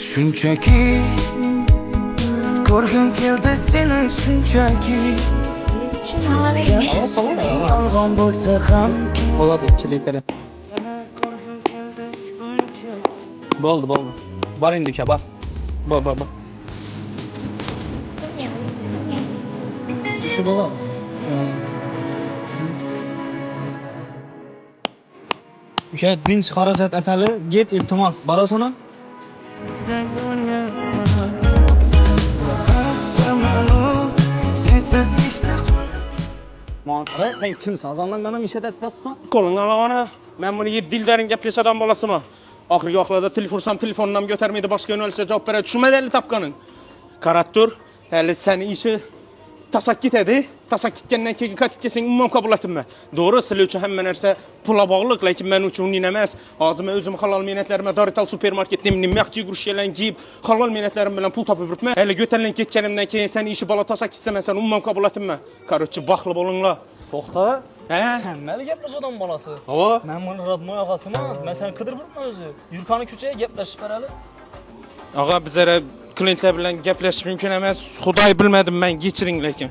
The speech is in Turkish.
Shunchaki ko'rgim keldi seni shunchaki yolg'on bo'lsa ham Oladi, chilikları. ko'rgim keldi shunchaki Bo'ldi. Bor endi uka, bor. Bor. Shu bo'lar. Uka, dinch xarajat atali, get iltimos, borasana. Manqara, sen kimsan? Azondan men ham ishat etibsan. Qo'lingni olana. Men buni yeb dildaring gaplashadigan bo'lasimi? Oxirgi vaqtlarda telefon telefonini ham ko'tarmaydi, boshqa yo'nalishga javob beradi. Tushunmadingmi topganing? Qarab tur, hali seni ishi tasaq ketadi. Tasaq ketgandan keyin qaytib kelsang umuman qabul etmayman. To'g'ri, sizlar uchun hamma narsa pulga bog'liq, lekin men uchun uning emas. Hozir men o'zim halol mehnatlarimga Dorital supermarketda nimaki yugurishlarni kiyib, halol mehnatlarim bilan pul topib yuribman. Hali ko'tarilib ketganimdan keyin seni ishi bola tasaq ketsa men seni umuman qabul etmayman. Qarochi, baxtli bo'linglar. To'xta. Ha? Sen nima gaplashadigan bolasi? Ho? Men buni radmoy og'asiman. Men seni qidirib yuribman o'zi. Yurkani ko'chaga gaplashib berali. Og'a, bizlar klientlar bilan gaplashish mumkin emas. Xudoy bilmadim men, kechiring lekin.